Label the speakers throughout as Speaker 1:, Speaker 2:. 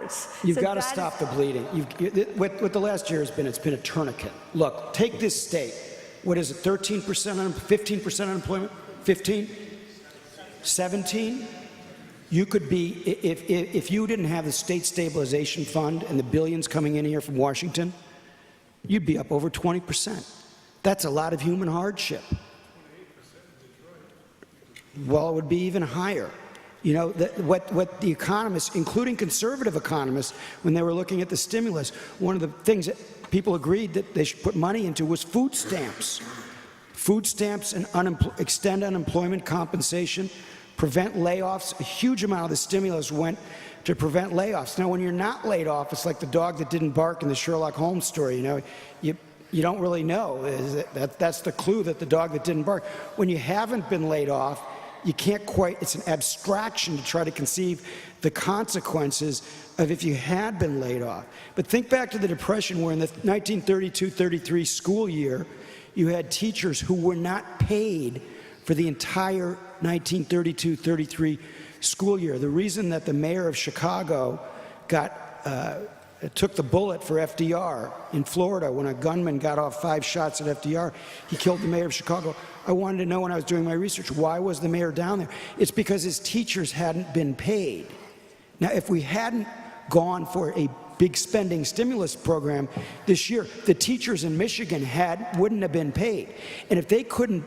Speaker 1: votes.
Speaker 2: You've got to stop the bleeding. What the last year has been, it's been a tourniquet. Look, take this state. What is it, 13%, 15% unemployment? 15? 17? You could be, if you didn't have the state stabilization fund and the billions coming in here from Washington, you'd be up over 20%. That's a lot of human hardship. Well, it would be even higher. You know, what the economists, including conservative economists, when they were looking at the stimulus, one of the things that people agreed that they should put money into was food stamps. Food stamps and extend unemployment compensation, prevent layoffs. A huge amount of the stimulus went to prevent layoffs. Now, when you're not laid off, it's like the dog that didn't bark in the Sherlock Holmes story. You know, you don't really know. That's the clue, that the dog that didn't bark. When you haven't been laid off, you can't quite, it's an abstraction to try to conceive the consequences of if you had been laid off. But think back to the Depression, where in the 1932-33 school year, you had teachers who were not paid for the entire 1932-33 school year. The reason that the mayor of Chicago took the bullet for FDR in Florida, when a gunman got off 5 shots at FDR, he killed the mayor of Chicago. I wanted to know, when I was doing my research, why was the mayor down there? It's because his teachers hadn't been paid. Now, if we hadn't gone for a big spending stimulus program this year, the teachers in Michigan wouldn't have been paid. And if they couldn't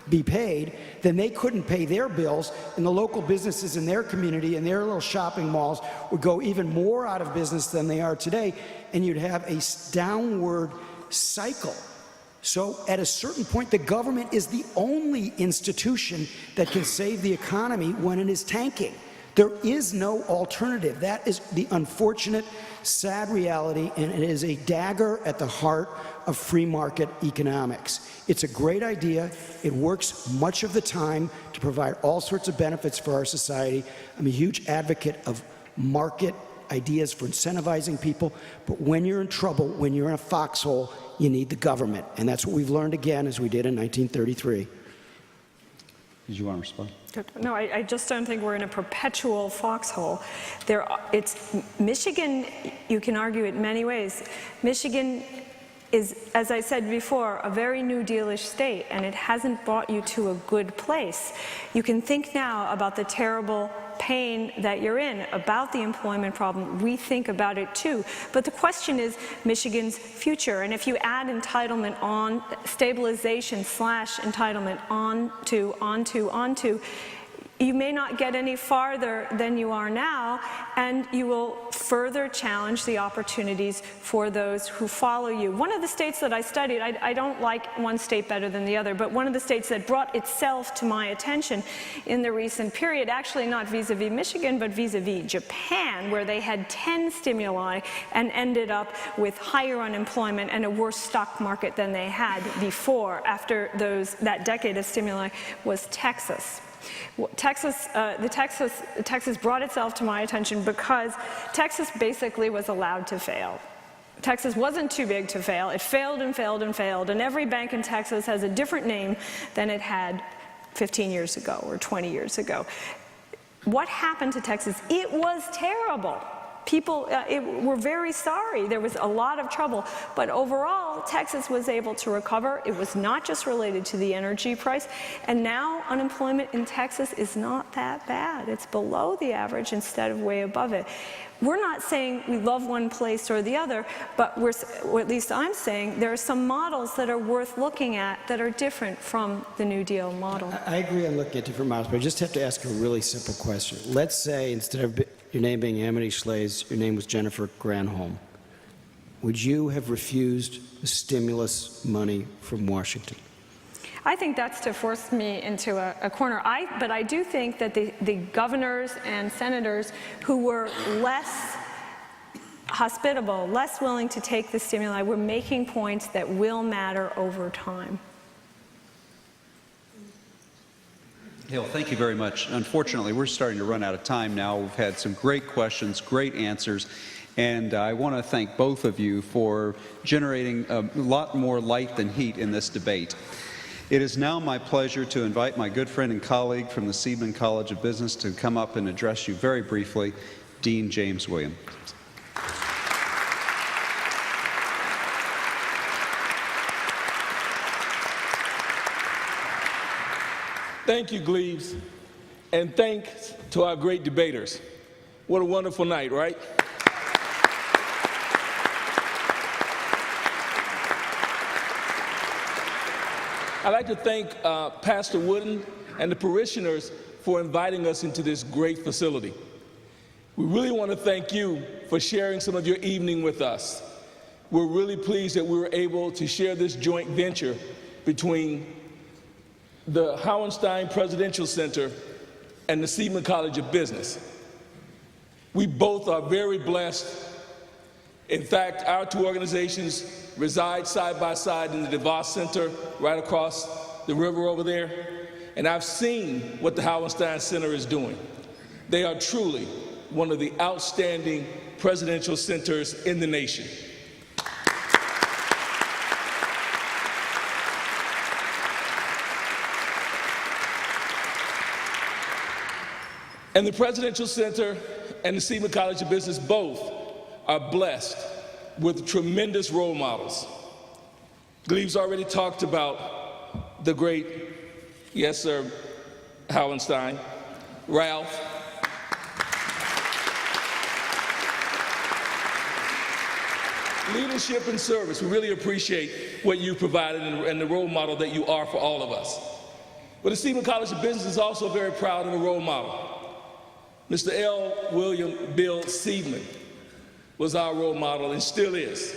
Speaker 2: be paid, then they couldn't pay their bills, and the local businesses in their community and their little shopping malls would go even more out of business than they are today, and you'd have a downward cycle. So at a certain point, the government is the only institution that can save the economy when it is tanking. There is no alternative. That is the unfortunate, sad reality, and it is a dagger at the heart of free market economics. It's a great idea. It works much of the time to provide all sorts of benefits for our society. I'm a huge advocate of market ideas for incentivizing people, but when you're in trouble, when you're in a foxhole, you need the government, and that's what we've learned again, as we did in 1933.
Speaker 3: Did you want to respond?
Speaker 1: No, I just don't think we're in a perpetual foxhole. Michigan, you can argue it many ways. Michigan is, as I said before, a very New Deal-ish state, and it hasn't brought you to a good place. You can think now about the terrible pain that you're in, about the employment problem. We think about it too. But the question is Michigan's future. And if you add entitlement on, stabilization / entitlement onto, you may not get any farther than you are now, and you will further challenge the opportunities for those who follow you. One of the states that I studied, I don't like one state better than the other, but one of the states that brought itself to my attention in the recent period, actually not vis-a-vis Michigan, but vis-a-vis Japan, where they had 10 stimuli and ended up with higher unemployment and a worse stock market than they had before, after that decade of stimuli, was Texas. Texas brought itself to my attention because Texas basically was allowed to fail. Texas wasn't too big to fail. It failed and failed and failed, and every bank in Texas has a different name than it had 15 years ago or 20 years ago. What happened to Texas? It was terrible. People were very sorry. There was a lot of trouble. But overall, Texas was able to recover. It was not just related to the energy price. And now unemployment in Texas is not that bad. It's below the average instead of way above it. We're not saying we love one place or the other, but or at least I'm saying there are some models that are worth looking at that are different from the New Deal model.
Speaker 2: I agree on looking at different models, but I just have to ask a really simple question. Let's say instead of your name being Amity Shlaes, your name was Jennifer Granholm. Would you have refused the stimulus money from Washington?
Speaker 1: I think that's to force me into a corner. But I do think that the governors and senators who were less hospitable, less willing to take the stimuli, were making points that will matter over time.
Speaker 3: Hill, thank you very much. Unfortunately, we're starting to run out of time now. We've had some great questions, great answers, and I want to thank both of you for generating a lot more light than heat in this debate. It is now my pleasure to invite my good friend and colleague from the Seidman College of Business to come up and address you very briefly, Dean James Williams.
Speaker 4: Thank you, Gleaves. And thanks to our great debaters. What a wonderful night, right? I'd like to thank Pastor Wooden and the parishioners for inviting us into this great facility. We really want to thank you for sharing some of your evening with us. We're really pleased that we were able to share this joint venture between the Hauenstein Presidential Center and the Seidman College of Business. We both are very blessed. In fact, our two organizations reside side by side in the DeVos Center right across the river over there. And I've seen what the Hauenstein Center is doing. They are truly one of the outstanding presidential centers in the nation. And the Presidential Center and the Seidman College of Business both are blessed with tremendous role models. Gleaves already talked about the great, yes sir, Hauenstein, Ralph. Leadership and service, we really appreciate what you provided and the role model that you are for all of us. But the Seidman College of Business is also very proud of a role model. Mr. L. William Bill Seidman was our role model and still is.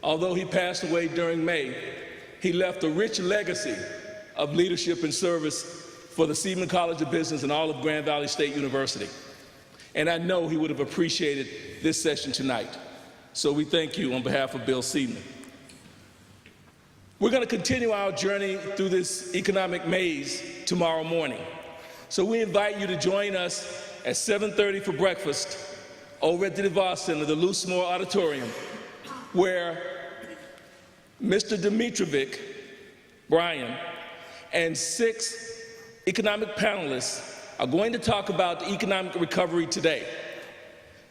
Speaker 4: Although he passed away during May, he left a rich legacy of leadership and service for the Seidman College of Business and all of Grand Valley State University. And I know he would have appreciated this session tonight. So we thank you on behalf of Bill Seidman. We're going to continue our journey through this economic maze tomorrow morning. So we invite you to join us at 7:30 for breakfast over at the DeVos Center, the Loosemore Auditorium, where Mr. Dimitrovic, Brian, and 6 economic panelists are going to talk about the economic recovery today.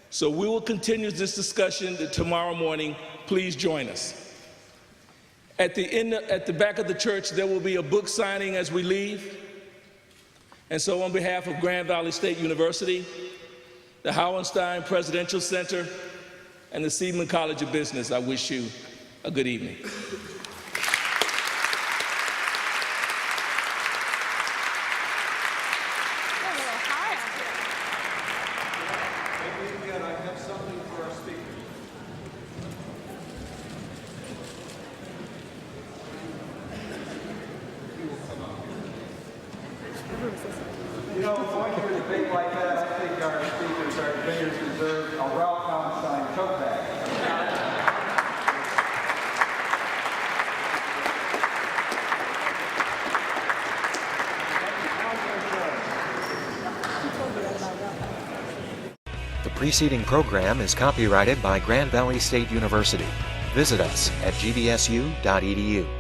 Speaker 4: So we will continue this discussion tomorrow morning. Please join us. At the back of the church, there will be a book signing as we leave. And so on behalf of Grand Valley State University, the Hauenstein Presidential Center, and the Seidman College of Business, I wish you a good evening.
Speaker 5: You know, going through a debate like that, I think our speakers, our debaters deserve a Ralph Hauenstein tote bag.
Speaker 6: The preceding program is copyrighted by Grand Valley State University. Visit us at gvsu.edu.